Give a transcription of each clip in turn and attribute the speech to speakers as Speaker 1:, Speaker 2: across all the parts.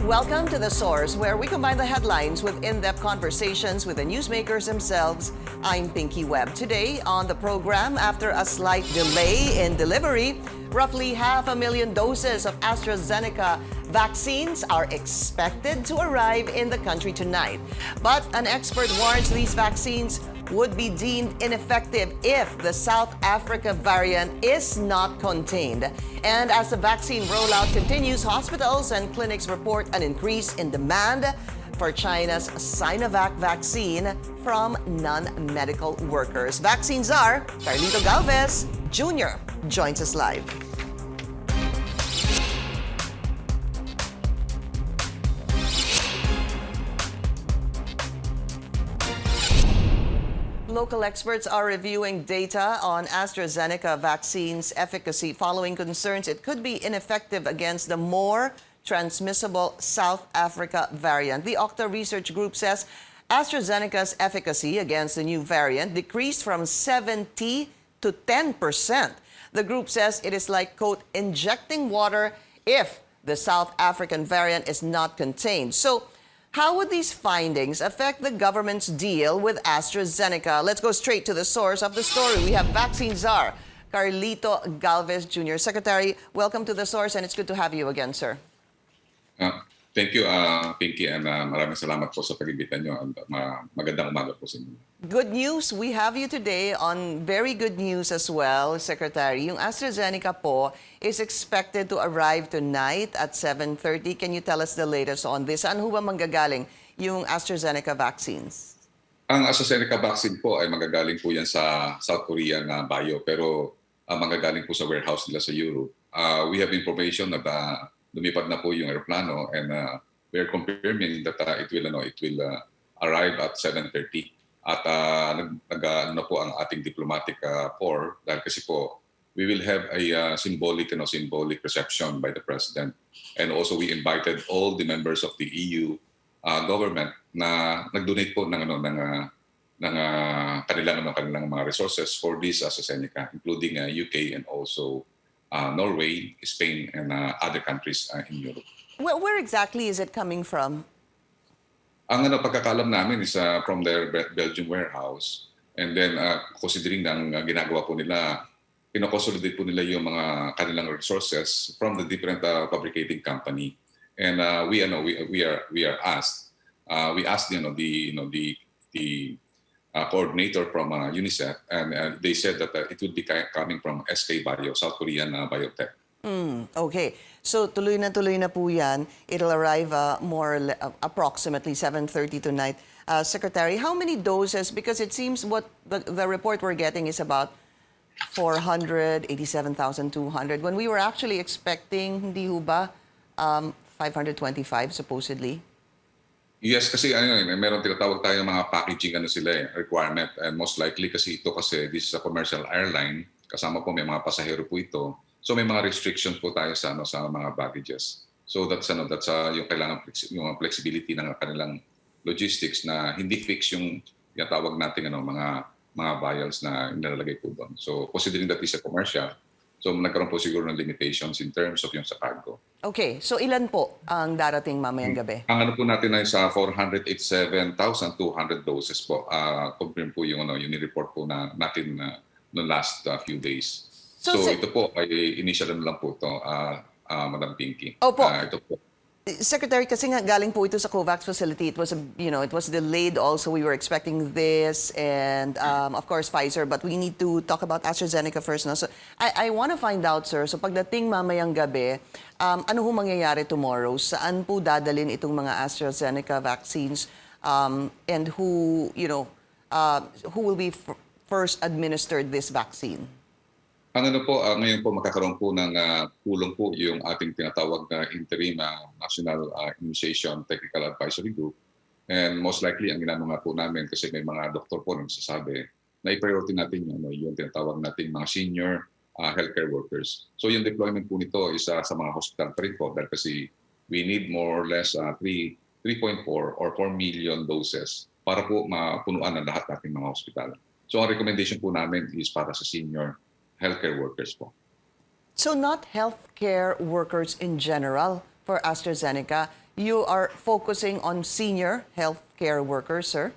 Speaker 1: Welcome to The Source, where we combine the headlines with in-depth conversations with the newsmakers themselves. I'm Pinky Webb. Today on the program, after a slight delay in delivery, roughly 500,000 doses of AstraZeneca vaccines are expected to arrive in the country tonight. But an expert warns these vaccines would be deemed ineffective if the South Africa variant is not contained. And as the vaccine rollout continues, hospitals and clinics report an increase in demand for China's Sinovac vaccine from non-medical workers. Vaccine czar Carlito Galvez Jr. joins us live. Local experts are reviewing data on AstraZeneca vaccine's efficacy following concerns it could be ineffective against the more transmissible South Africa variant. The Octa Research Group says AstraZeneca's efficacy against the new variant decreased from 70 to 10%. The group says it is like, quote, injecting water if the South African variant is not contained. So, how would these findings affect the government's deal with AstraZeneca? Let's go straight to the source of the story. We have vaccine czar Carlito Galvez Jr. Secretary, welcome to the source, and it's good to have you again, sir.
Speaker 2: Thank you, Pinky, and maraming salamat po sa pag-imbita nyo. Magandang umaga po sa inyo.
Speaker 1: Good news, we have you today on very good news as well, Secretary. Yung AstraZeneca po is expected to arrive tonight at 7:30. Can you tell us the latest on this? Saan ho ba manggagaling yung AstraZeneca vaccines?
Speaker 2: Ang AstraZeneca vaccine po ay manggagaling po yan sa South Korean bio, pero manggagaling po sa warehouse nila sa Europe. We have information na lumipad na po yung aeroplano, and we are confirming that it will arrive at 7:30. At nag po ang ating diplomatic corps dahil kasi po we will have a symbolic reception by the president, and also we invited all the members of the EU government na nag-donate po ng kanilang mga resources for this AstraZeneca, including UK and also Norway, Spain, and other countries in Europe.
Speaker 1: Where exactly is it coming from?
Speaker 2: Ang pagkakalam namin is from their Belgium warehouse, and then considering ng ginagawa po nila, ino-consolidate po nila yung mga kanilang resources from the different fabricating company, and we are asked, we asked the coordinator from UNICEF, and they said that it would be coming from SK Bio, South Korean biotech.
Speaker 1: Okay. So tuloy na po yan. It'll arrive approximately 7:30 tonight. Secretary, how many doses? Because it seems what the report we're getting is about 487,200. When we were actually expecting, hindi ho ba, 525 supposedly?
Speaker 2: Yes, kasi meron tinatawag tayo mga packaging requirement, and most likely kasi this is a commercial airline, kasama po may mga pasahero po ito. So may mga restrictions po tayo sa mga baggages. So that's yung kailangan yung flexibility ng kanilang logistics na hindi fix yung tawag nating mga vials na nilalagay po doon. So considering that is a commercial, so nagkaroon po siguro ng limitations in terms of yung sa cargo.
Speaker 1: Okay, so ilan po ang darating mamayang gabi?
Speaker 2: Ang po natin ay sa 487,200 doses po. Confirm po yung report po natin no last few days. So ito po ay initial lang po ito, Madam Pinky.
Speaker 1: Opo.
Speaker 2: Ito po.
Speaker 1: Secretary, kasi nga galing po ito sa COVAX facility. It was it was delayed also. We were expecting this and of course Pfizer, but we need to talk about AstraZeneca first. No? So I want to find out, sir, so pagdating mamayang gabi, ano ho mangyayari tomorrow? Saan po dadalhin itong mga AstraZeneca vaccines, and who will be first administered this vaccine?
Speaker 2: Ang ngayon po magkakaroon po ng tulong po yung ating tinatawag na interim National Immunization Technical Advisory Group. And most likely, ang ginagawa po namin, kasi may mga doktor po nagsasabi, na i-priority natin yung tinatawag natin mga senior healthcare workers. So yung deployment po nito is sa mga hospital pa rin po, dahil kasi we need more or less 3.4 or 4 million doses para po mapunuan ang lahat nating mga hospital. So ang recommendation po namin is para sa senior healthcare workers po.
Speaker 1: So not healthcare workers in general for AstraZeneca, you are focusing on senior healthcare workers, sir?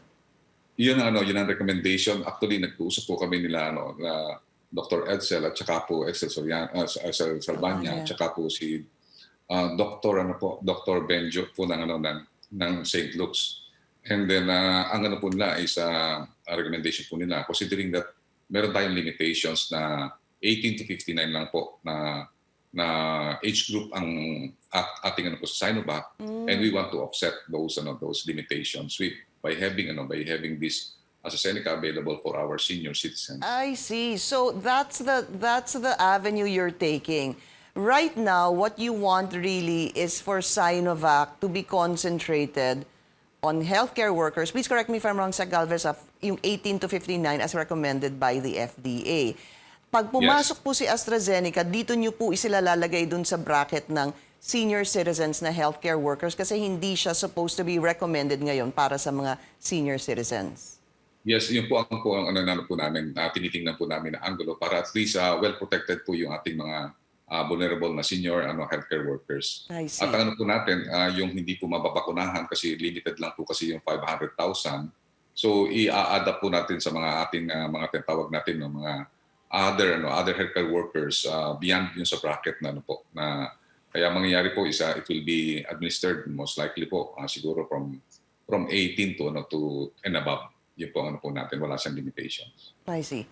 Speaker 2: Yun ang recommendation. Actually, nag-uusap po kami nila na Dr. Edsel at saka po Edsel Salvania, at saka po si Dr. Benjo po ng St. Luke's. And then ang po nila is recommendation po nila, considering that meron tayong limitations na 18 to 59 lang po na age group ang ating po sa Sinovac, and we want to offset those limitations by having this AstraZeneca available for our senior citizens.
Speaker 1: I see. So that's the avenue you're taking. Right now, what you want really is for Sinovac to be concentrated on healthcare workers. Please correct me if I'm wrong, Sec. Galvez, yung 18 to 59 as recommended by the FDA. Pag pumasok po si AstraZeneca, dito nyo po isilalagay dun sa bracket ng senior citizens na healthcare workers kasi hindi siya supposed to be recommended ngayon para sa mga senior citizens.
Speaker 2: Yes, yun po ang namin, tinitingnan po namin na angulo para at least well-protected po yung ating mga vulnerable na senior healthcare workers.
Speaker 1: I see.
Speaker 2: At po natin, yung hindi po mababakunahan kasi limited lang po kasi yung 500,000. So i-adapt po natin sa mga ating mga tinatawag natin ng mga other healthcare workers beyond yung sa bracket na kaya mangyayari po it will be administered most likely po siguro from 18 to and above. Yun po natin, wala siyang limitations.
Speaker 1: I see.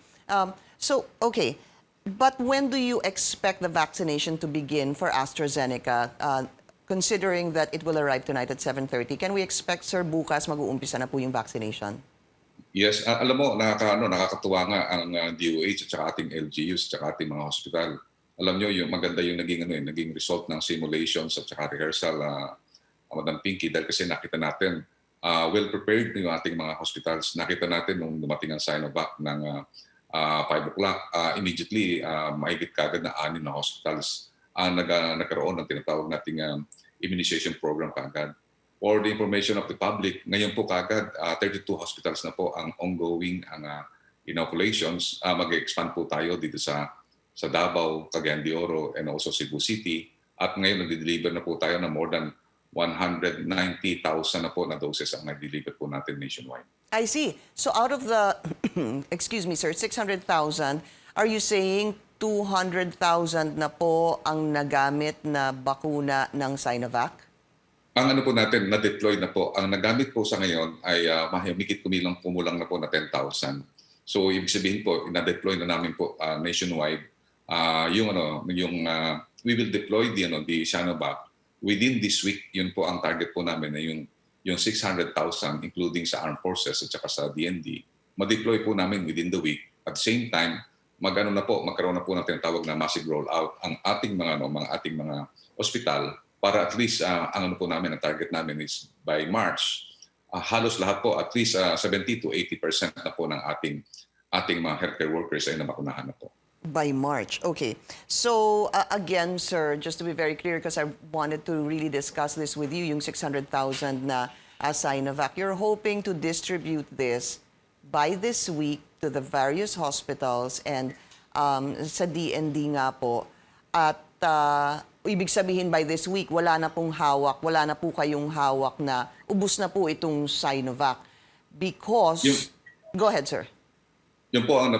Speaker 1: So okay, but when do you expect the vaccination to begin for AstraZeneca? Considering that it will arrive tonight at 7:30, can we expect, sir, bukas mag-uumpisa na po yung vaccination?
Speaker 2: Yes, alam mo, nakakatuwa nga ang DOH at saka ating LGUs at saka ating mga hospital. Alam nyo, maganda yung naging result ng simulations at saka rehearsal, Madam Pinky, dahil kasi nakita natin, well-prepared yung ating mga hospitals. Nakita natin nung dumating ang Sinovac ng 5 o'clock, immediately, mahigit kagad na 6 na hospitals nagkaroon ng tinatawag nating immunization program kagad. For the information of the public, ngayon po kagad 32 hospitals na po ang ongoing inoculations. Mag-expand po tayo dito sa Davao, Cagayan de Oro, and also Cebu City. At ngayon nag-deliver na po tayo ng more than 190,000 na po na doses ang nag-deliver po natin nationwide.
Speaker 1: I see. So out of the, excuse me, sir, 600,000, are you saying 200,000 na po ang nagamit na bakuna ng Sinovac?
Speaker 2: Ang po natin, na-deploy na po. Ang nagamit po sa ngayon ay mahigit kumulang na po na 10,000. So ibig sabihin po, na-deploy na namin po nationwide. We will deploy the Sinovac within this week. Yun po ang target po namin na yung 600,000 including sa armed forces at saka sa DND. Ma-deploy po namin within the week. At the same time, magkaroon na po ng tinatawag na massive rollout ang ating mga ospital. Para at least, ang namin, ang target namin is by March, halos lahat po, at least 70 to 80% na po ng ating mga healthcare workers ay nabakunahan na po.
Speaker 1: By March, okay. So again, sir, just to be very clear, because I wanted to really discuss this with you, yung 600,000 na Sinovac, you're hoping to distribute this by this week to the various hospitals and sa DND nga po. At ibig sabihin by this week, wala na po kayong hawak na ubos na po itong Sinovac. Because, go ahead, sir.
Speaker 2: Yun po ang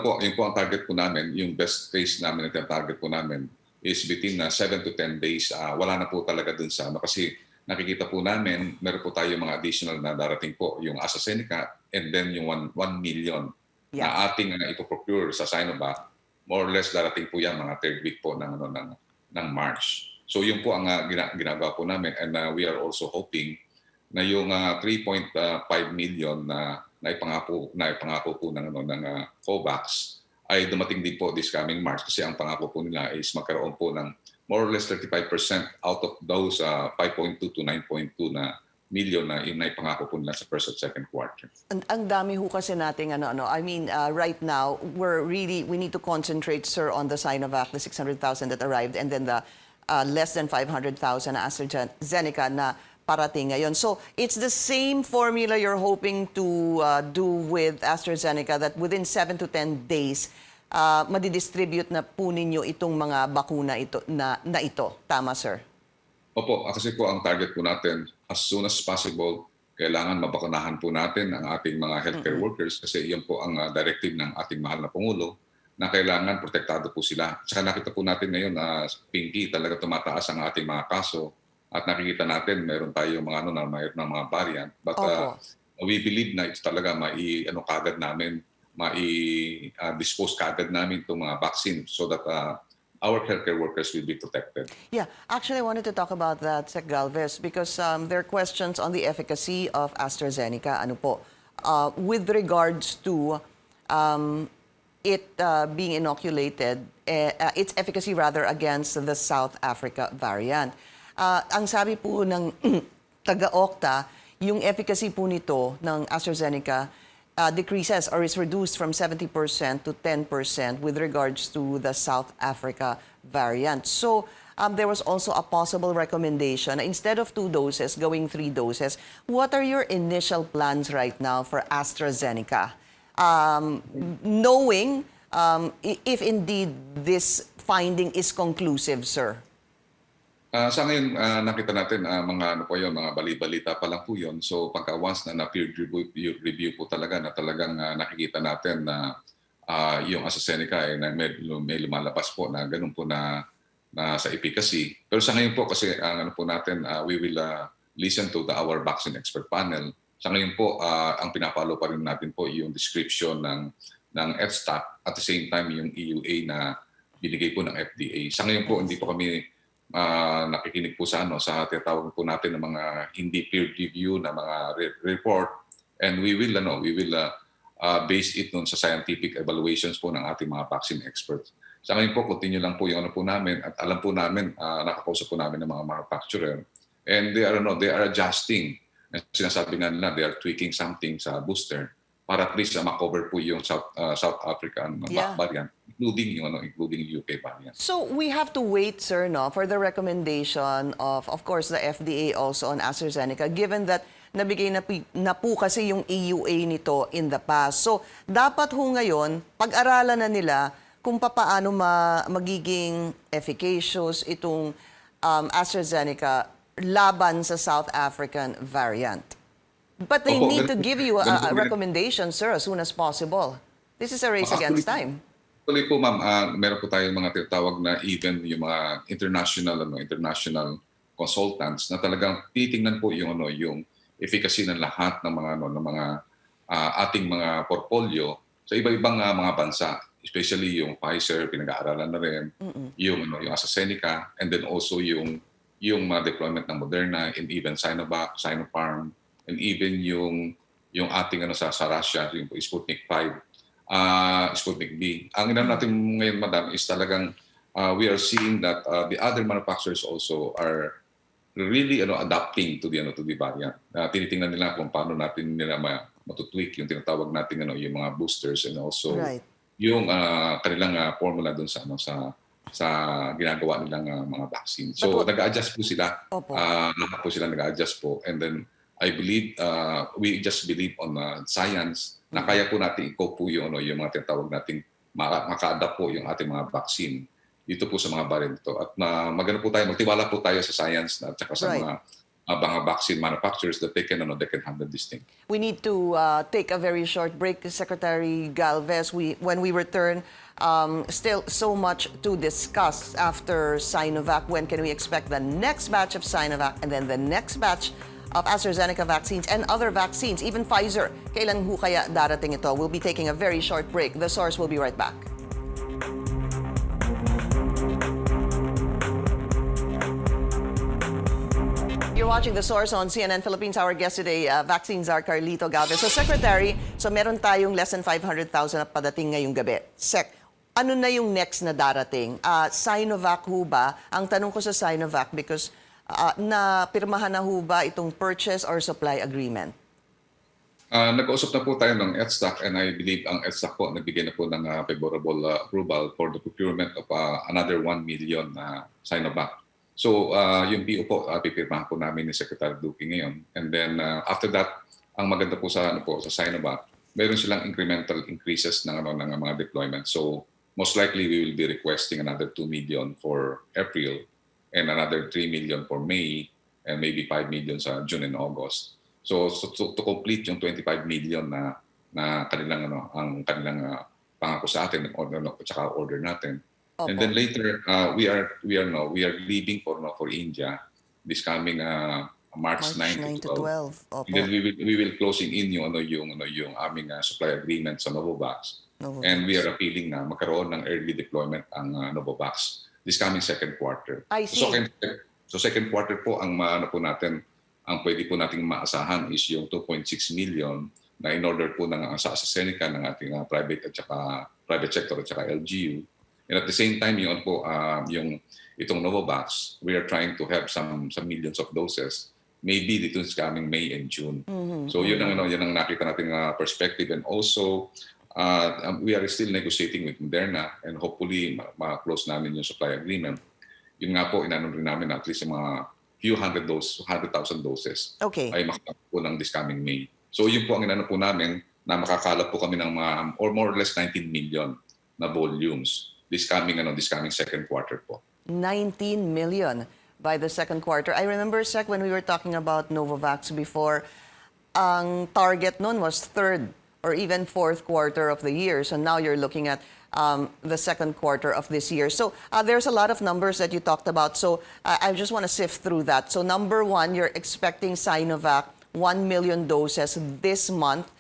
Speaker 2: target po namin, yung best case namin na target po namin is between 7 to 10 days. Wala na po talaga dun sa kasi nakikita po namin, meron po tayo mga additional na darating po, yung AstraZeneca and then yung 1 million na ating ipoprocure sa Sinovac. More or less darating po yan mga third week po ng March. So yun po ang ginagawa po namin, and we are also hoping na yung 3.5 million na ipangako po ng COVAX ay dumating din po this coming March, kasi ang pangako po nila is magkaroon po ng more or less 35% out of those 5.2 to 9.2 na million na ipangako po nila sa first at second quarter.
Speaker 1: Ang dami ho kasi nating I mean, right now, we need to concentrate, sir, on the Sinovac, the 600,000 that arrived, and then the less than 500,000 na AstraZeneca na parating ngayon. So it's the same formula you're hoping to do with AstraZeneca, that within 7 to 10 days, madidistribute na po ninyo itong mga bakuna na ito. Tama, sir?
Speaker 2: Opo, kasi po ang target po natin, as soon as possible, kailangan mabakunahan po natin ang ating mga healthcare workers kasi iyon po ang directive ng ating mahal na Pangulo na kailangan protektado po sila. Saka nakita po natin ngayon na Pinky, talaga tumataas ang ating mga kaso at nakikita natin meron tayong mga mayroon ng mga variant. But
Speaker 1: Opo.
Speaker 2: we believe na ito talaga kagad namin, dispose kagad namin itong mga vaccine so that our healthcare workers will be protected.
Speaker 1: Yeah, actually, I wanted to talk about that, Sec Galvez, because there are questions on the efficacy of AstraZeneca. Ano po? With regards to it being inoculated, its efficacy rather against the South Africa variant. Ang sabi po ng taga-Okta, yung efficacy po nito ng AstraZeneca decreases or is reduced from 70% to 10% with regards to the South Africa variant. So there was also a possible recommendation na instead of 2 doses, going 3 doses. What are your initial plans right now for AstraZeneca? Knowing if indeed this finding is conclusive, sir.
Speaker 2: Sa ngayon, nakita natin mga mga bali-balita pa lang po yun. So pagka once na peer review po talaga na talagang nakikita natin na yung AstraZeneca ay may lumalabas po na ganun po na sa efficacy. Pero sa ngayon po kasi we will listen to our vaccine expert panel. Sa ngayon po, ang pinapalo pa rin natin po yung description ng EFSTAC at the same time yung EUA na binigay po ng FDA. Sa ngayon po, hindi po kami nakikinig po sa tinatawag po natin ng mga hindi peer review na mga report, and we will base it sa scientific evaluations po ng ating mga vaccine experts. Sa ngayon po, continue lang po yung po namin at alam po namin, nakakausap po namin ng mga manufacturer, and they are adjusting. Sinasabi nga nila, they are tweaking something sa booster para at least makover po yung South African variant, including yung UK variant.
Speaker 1: So we have to wait, sir, for the recommendation of course, the FDA also on AstraZeneca, given that nabigay na po kasi yung EUA nito in the past. So dapat ho ngayon, pag-aralan na nila kung paano magiging efficacious itong AstraZeneca laban sa South African variant. But they need to give you a recommendation, sir, as soon as possible. This is a race against time.
Speaker 2: Actually po, ma'am, meron po tayong mga tinatawag na even yung mga international consultants na talagang titingnan po yung efficacy ng lahat ng mga ating mga portfolio sa iba-ibang mga bansa, especially yung Pfizer, pinag-aaralan na rin, yung AstraZeneca, and then also yung mga deployment ng Moderna, and even Sinovac, Sinopharm, and even yung ating sa Russia, yung Sputnik 5, Sputnik B. Ang natin ngayon, madam, is talagang we are seeing that the other manufacturers also are really adapting to the variant. Tinitingnan nila kung paano natin nila matutweak yung tinatawag natin yung mga boosters, and also yung kanilang formula dun sa ginagawa nilang mga vaccine. So nag-a-adjust po sila. Lahat po sila nag-a-adjust po, and then I believe, we just believe on science na kaya po natin i-cope po yung mga tinatawag nating maka-adapt po yung ating mga vaccine dito po sa mga variant ito. At magtiwala po tayo sa science at saka sa mga vaccine manufacturers that they can handle this thing.
Speaker 1: We need to take a very short break, Secretary Galvez. When we return, still so much to discuss after Sinovac. When can we expect the next batch of Sinovac and then the next batch of AstraZeneca vaccines and other vaccines, even Pfizer? Kailan ho kaya darating ito? We'll be taking a very short break. The Source will be right back. You're watching The Source on CNN Philippines. Our guest today, vaccine czar Carlito Galvez. So, Secretary, meron tayong less than 500,000 na padating ngayong gabi. Sec, ano na yung next na darating? Sinovac ho ba? Ang tanong ko sa Sinovac, because napirmahan na ho ba itong purchase or supply agreement?
Speaker 2: Nag-usap na po tayo ng EFSTAC, and I believe ang EFSTAC po nagbigay na po ng favorable approval for the procurement of another 1 million Sinovac. So yung PO po, pipirmahan po namin ni Secretary Duque ngayon. And then after that, ang maganda po sa Sinovac, mayroon silang incremental increases ng mga deployment. So most likely we will be requesting another 2 million for April. and another 3 million for May, and maybe 5 million sa June and August. So to complete yung 25 million na kanilang ang kanilang pangako sa atin at saka order natin.
Speaker 1: Opo.
Speaker 2: And then later we are leaving for India this coming March 9 to 12.
Speaker 1: Opo.
Speaker 2: And then we will closing in yung aming supply agreement sa Novavax. And we are appealing na magkaroon ng early deployment ang Novavax this coming second quarter.
Speaker 1: I see.
Speaker 2: So second quarter po ang po natin, ang pwede po nating maasahan is yung 2.6 million na in order po sa AstraZeneca ng ating private sector at saka LGU. And at the same time yung itong Novavax, we are trying to have some millions of doses maybe dito is coming May and June. So yun ang nakita nating perspective, and also we are still negotiating with Moderna and hopefully ma-close namin yung supply agreement. Yun nga po, inano rin namin at least yung mga few 100,000 doses ay makakapos po ng this coming May. So yun po ang inano po namin na makakalap po kami ng mga or more or less 19 million na volumes this coming second quarter po.
Speaker 1: 19 million by the second quarter. I remember, Sec, when we were talking about Novavax before, ang target nun was third or even fourth quarter of the year. So now you're looking at the second quarter of this year. So there's a lot of numbers that you talked about. So I just want to sift through that. So number one, you're expecting Sinovac 1 million doses this month.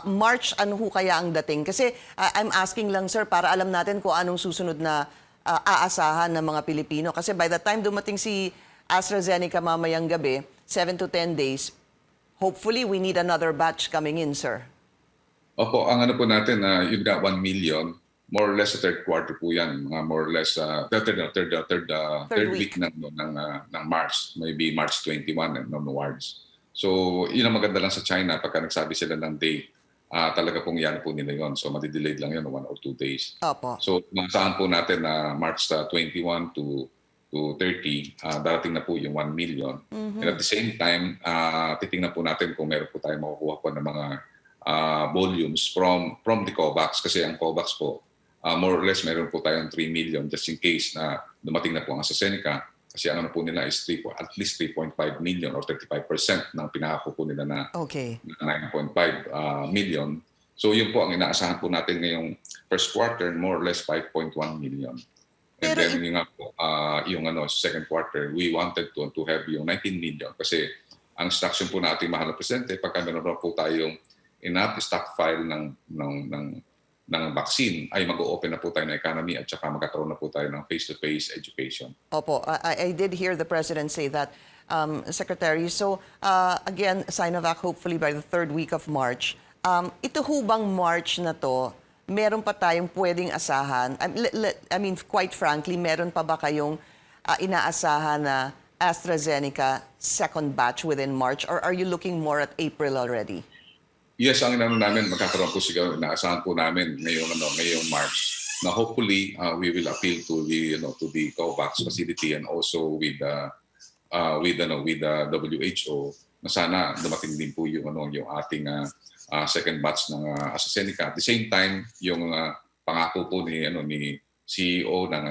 Speaker 1: March, ano ho kaya ang dating? Kasi I'm asking lang, sir, para alam natin kung anong susunod na aasahan ng mga Pilipino. Kasi by the time dumating si AstraZeneca mamayang gabi, 7 to 10 days, hopefully we need another batch coming in, sir.
Speaker 2: Opo, ang ano po natin, you've got 1 million, more or less sa third quarter po yan, more or less third week ng March, maybe March 21 and onwards. So yun ang maganda lang sa China, pagka nagsabi sila ng date, talaga pong yan po nila yun. So madidelayed lang yun 1 or 2 days.
Speaker 1: Opo.
Speaker 2: So masahan po natin na March 21 to 30, darating na po yung 1 million. And at the same time, titingnan po natin kung meron po tayo makukuha po ng mga volumes from the COVAX. Kasi ang COVAX po, more or less meron po tayong 3 million just in case na dumating na po ang AstraZeneca. Kasi ang ano po nila is at least 3.5 million or 35% ng pinakako po nila na 9.5 million. So yun po ang inaasahan po natin ngayong first quarter, more or less 5.1 million. And then yung second quarter, we wanted to have yung 19 million kasi ang instruction po natin, mahal na presidente, pagka meron po tayong enough stockpile ng vaccine, ay mag-o-open na po tayo ng economy at saka magkakaroon na po tayo ng face-to-face education.
Speaker 1: Opo, I did hear the President say that, Secretary. So, again, Sinovac hopefully by the third week of March. Ito ho bang March na to, meron pa tayong pwedeng asahan? I mean, quite frankly, meron pa ba kayong inaasahan na AstraZeneca second batch within March, or are you looking more at April already?
Speaker 2: Yes, ang inano namin, magkakaroon po siguro, inaasahan po namin ngayong March. Now, hopefully, we will appeal to the COVAX facility and also with the WHO na sana dumating din po yung ating second batch ng AstraZeneca. At the same time, yung pangako po ni CEO ng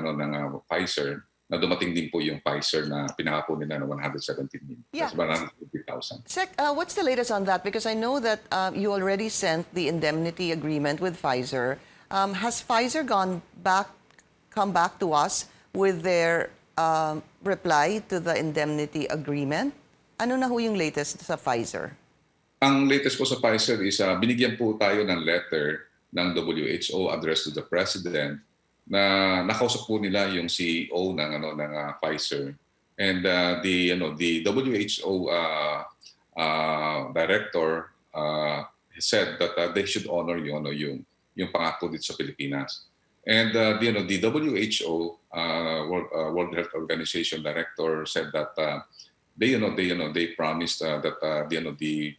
Speaker 2: Pfizer na dumating din po yung Pfizer na pinangako nila na 117 million.
Speaker 1: Yeah.
Speaker 2: That's 150,000.
Speaker 1: Sec, what's the latest on that? Because I know that you already sent the indemnity agreement with Pfizer. Has Pfizer come back to us with their reply to the indemnity agreement? Ano na ho yung latest sa Pfizer?
Speaker 2: Ang latest po sa Pfizer is binigyan po tayo ng letter ng WHO addressed to the President na nakausap po nila yung CEO ng Pfizer, and the WHO director said that they should honor yung pangako dito sa Pilipinas. And the WHO World Health Organization director said that they promised that the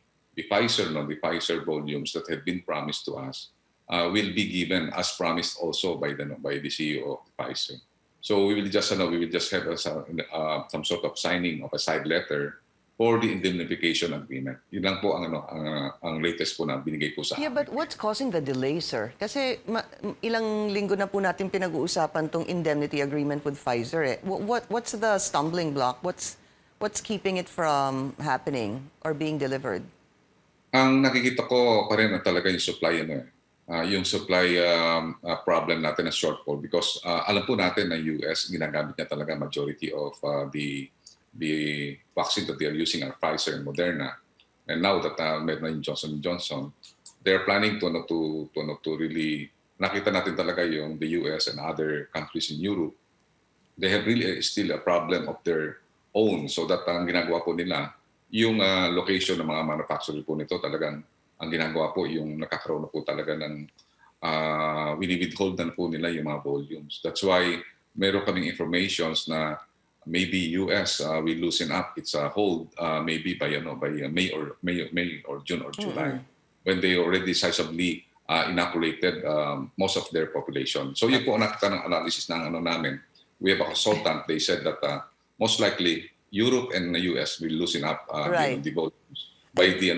Speaker 2: Pfizer volumes that had been promised to us will be given as promised also by the CEO of Pfizer. So we will just have some sort of signing of a side letter for the indemnification agreement. Yun lang po ang latest po na binigay po sa
Speaker 1: Yeah,
Speaker 2: amin.
Speaker 1: but what's causing the delay, sir? Kasi ilang linggo na po natin pinag-uusapan tong indemnity agreement with Pfizer. Eh. What's the stumbling block? What's keeping it from happening or being delivered?
Speaker 2: Ang nakikita ko pa rin na talaga yung supply problem natin na shortfall because alam po natin na US ginagamit niya talaga majority of the vaccine that they are using are Pfizer and Moderna. And now that meron na yung Johnson & Johnson, they're planning to really, nakita natin talaga yung the US and other countries in Europe, they have really still a problem of their own. So that ang ginagawa po nila, yung location ng mga manufacturer po nito talagang ang ginagawa po yung nakakaroon na po talaga ng withhold na po nila yung mga volumes. That's why meron kaming informations na maybe US will loosen up its hold maybe by May or June or July when they already sizably inoculated most of their population. So yun po ang nakita ng analysis ng namin. We have a consultant. They said that most likely Europe and the US will loosen up the volumes by the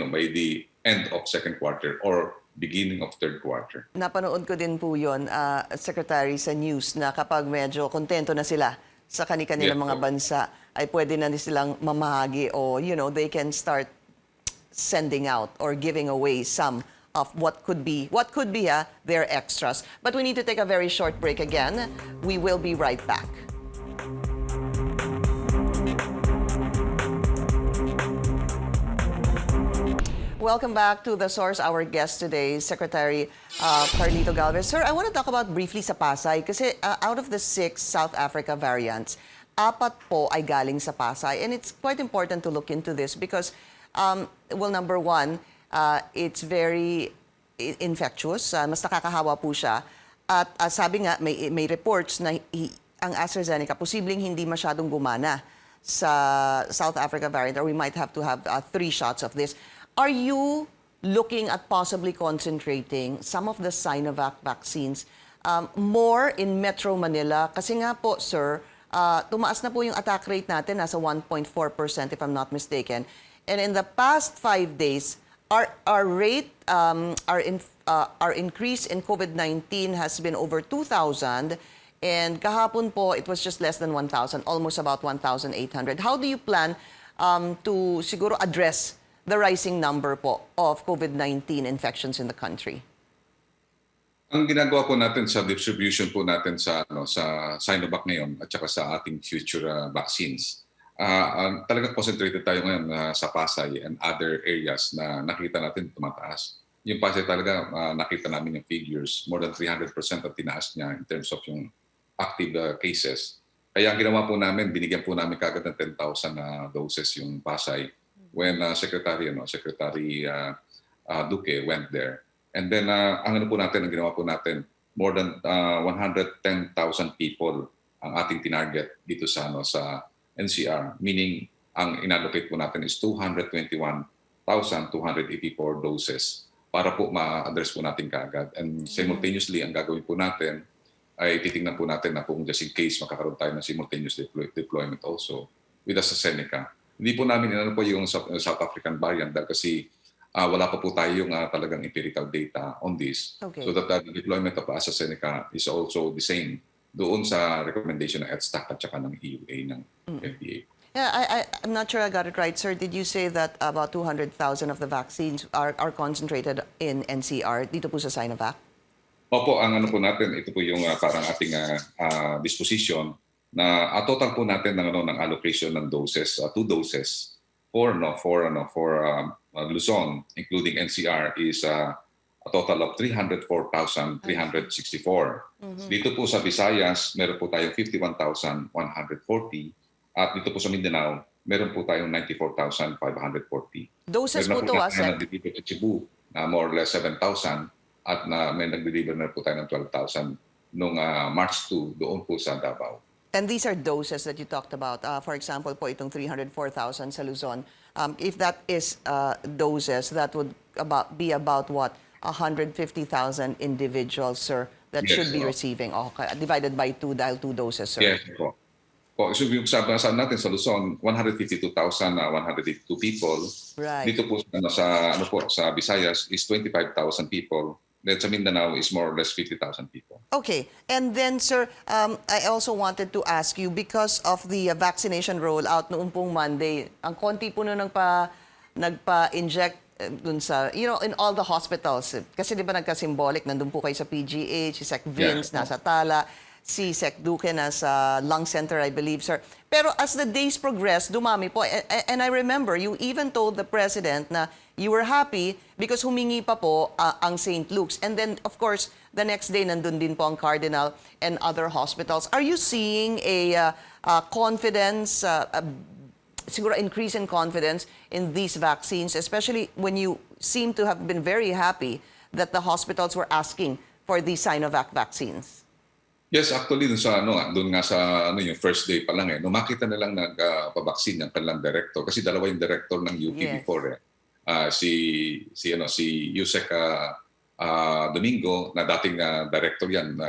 Speaker 2: end of second quarter or beginning of third quarter.
Speaker 1: Napanood ko din po yun, Secretary, sa news na kapag medyo kontento na sila sa kanilang mga bansa, ay pwede na silang mamahagi o, they can start sending out or giving away some of what could be their extras. But we need to take a very short break again. We will be right back. Welcome back to The Source. Our guest today, Secretary Carlito Galvez. Sir, I want to talk about briefly sa Pasay kasi out of the 6 South Africa variants, 4 po ay galing sa Pasay. And it's quite important to look into this because, number one, it's very infectious. Mas nakakahawa po siya. At sabi nga, may reports na ang AstraZeneca posibleng hindi masyadong gumana sa South Africa variant or we might have to have 3 shots of this. Are you looking at possibly concentrating some of the Sinovac vaccines more in Metro Manila? Kasi nga po, sir, tumaas na po yung attack rate natin, nasa 1.4% if I'm not mistaken. And in the past 5 days, our rate, our increase in COVID-19 has been over 2,000. And kahapon po, it was just less than 1,000, almost about 1,800. How do you plan to siguro address the rising number po of COVID-19 infections in the country?
Speaker 2: Ang ginagawa po natin sa distribution po natin sa Sinovac ngayon at saka sa ating future vaccines, talagang concentrated tayo ngayon sa Pasay and other areas na nakita natin tumataas. Yung Pasay talaga nakita namin yung figures, more than 300% ang tinaas niya in terms of yung active cases. Kaya ang ginawa po namin, binigyan po namin kagad ng 10,000 doses yung Pasay when Secretary Duque went there. And then ang ginawa po natin, more than 110,000 people ang ating tinarget dito sa NCR, meaning ang inallocate po natin is 221,284 doses para po ma-address po natin kaagad. And simultaneously, ang gagawin po natin ay titingnan po natin na kung just in case makakaroon tayo ng simultaneous deployment also with AstraZeneca. Hindi po namin po yung South African variant dahil kasi wala pa po tayo yung talagang empirical data on this. Okay. So that the deployment of AstraZeneca is also the same doon sa recommendation ng ETSTAC at saka ng EUA ng FDA.
Speaker 1: Yeah, I'm not sure I got it right, sir. Did you say that about 200,000 of the vaccines are concentrated in NCR dito po sa Sinovac?
Speaker 2: Opo, ang po natin, ito po yung parang ating disposition na total po natin ng allocation ng doses, 2 doses for Luzon, including NCR, is a total of 304,364. Dito po sa Visayas, meron po tayong 51,140 at dito po sa Mindanao, meron po tayong 94,540.
Speaker 1: Doses po ito, Sec?
Speaker 2: Dito sa Cebu, na more or less 7,000 at may nag-deliver na po tayo ng 12,000 noong March 2 doon po sa Davao.
Speaker 1: And these are doses that you talked about. For example, po itong 304,000 sa Luzon. If that is doses, that would be about what? 150,000 individuals, sir, that should be receiving. Okay, divided by 2 dahil 2 doses, sir.
Speaker 2: Yes po. So yung sabi natin sa Luzon, 152,182 people.
Speaker 1: Right.
Speaker 2: Dito po sa Visayas is 25,000 people. Then sa Mindanao is more or less 50,000 people.
Speaker 1: Okay. And then, sir, I also wanted to ask you, because of the vaccination rollout noong pong Monday, ang konti po nung nagpa-inject dun sa, in all the hospitals. Kasi di ba nagka-symbolic, nandun po kayo sa PGH, si Sec Vince nasa Tala, si Sec Duque nasa Lung Center, I believe, sir. Pero as the days progressed, dumami po. And I remember, you even told the President na you were happy because humingi pa po ang St. Luke's. And then, of course, the next day, nandun din po ang Cardinal and other hospitals. Are you seeing a confidence, siguro increase in confidence in these vaccines, especially when you seem to have been very happy that the hospitals were asking for the Sinovac vaccines?
Speaker 2: Yes, actually doon nga sa yung first day pa lang makita na lang nagpa-vaccine ng kanilang director kasi dalawa yung director ng UP before si Yusek Domingo na dating director yan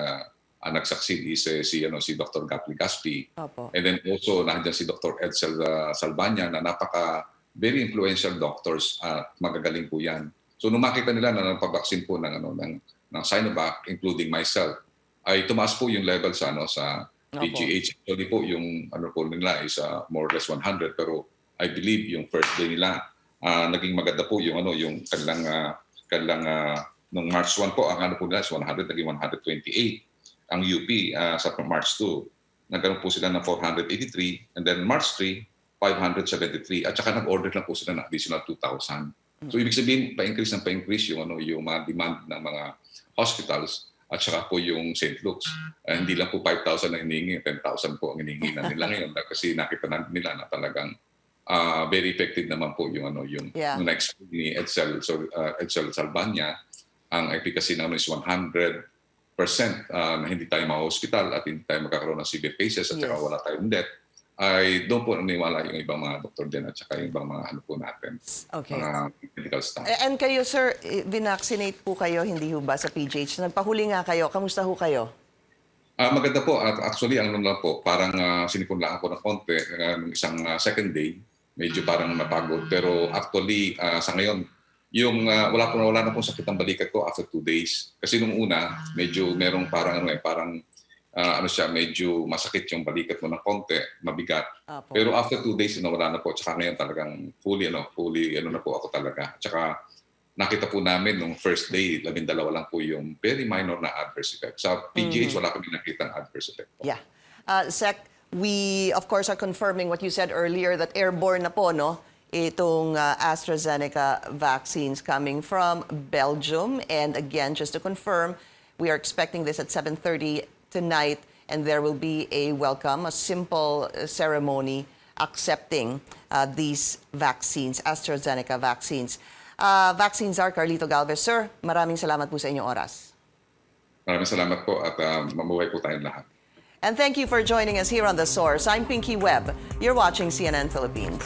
Speaker 2: nag-succeed is si Dr. Gaspi. And then also nandiyan si Dr. Edsel Salvania na very influential doctors at magagaling po yan. So nung makita nila na nagpa-vaccine po ng Sinovac, including myself, ay tumaas po yung level sa PGH. Actually po yung po nila is more or less 100, pero I believe yung first day nila naging maganda po yung yung kanilang nung March 1 po ang po nila is 100, naging 128. Ang UP sa March 2 nagkaroon po sila ng 483, and then March 3 573, at saka nag-order lang po sila ng additional 2,000. So ibig sabihin pa-increase yung yung mga demand ng mga hospitals at saka po yung St. Luke's. Hindi lang po 5,000 ang hinihingi, 10,000 po ang hinihingi na nila ngayon kasi nakita na nila na talagang very effective naman po yung nung na-explain ni Edsel Salvania, ang efficacy naman is 100% na hindi tayo ma-hospital at hindi tayo magkakaroon ng severe cases at saka wala tayong death. Ay doon po naniwala yung ibang mga doktor din at saka yung ibang mga po natin, mga medical staff.
Speaker 1: And kayo, sir, vinaccinate po kayo, hindi ho ba sa PGH? Nagpahuli nga kayo. Kamusta ho kayo?
Speaker 2: Maganda po. Actually, lang po, parang sinipunlaan ko ng konti ng isang second day. Medyo parang napagod. Pero actually, sa ngayon, yung wala na pong sakit ang balikat ko after 2 days. Kasi nung una, medyo merong parang medyo masakit yung balikat mo ng konti, mabigat. Pero after 2 days, nawala na po. Tsaka ngayon talagang fully na po ako talaga. Tsaka nakita po namin nung first day, 12 lang po yung very minor na adverse effect. Sa PGH, wala kami nakita adverse effect po.
Speaker 1: Yeah. Sec, we of course are confirming what you said earlier that airborne na po, no? Itong AstraZeneca vaccines coming from Belgium. And again, just to confirm, we are expecting this at 7:30 tonight, and there will be a simple ceremony accepting these vaccines, AstraZeneca vaccines. Vaccines are Carlito Galvez. Sir, maraming salamat po sa inyong oras.
Speaker 2: Maraming salamat po at mabuhay po tayong lahat.
Speaker 1: And thank you for joining us here on The Source. I'm Pinky Webb. You're watching CNN Philippines.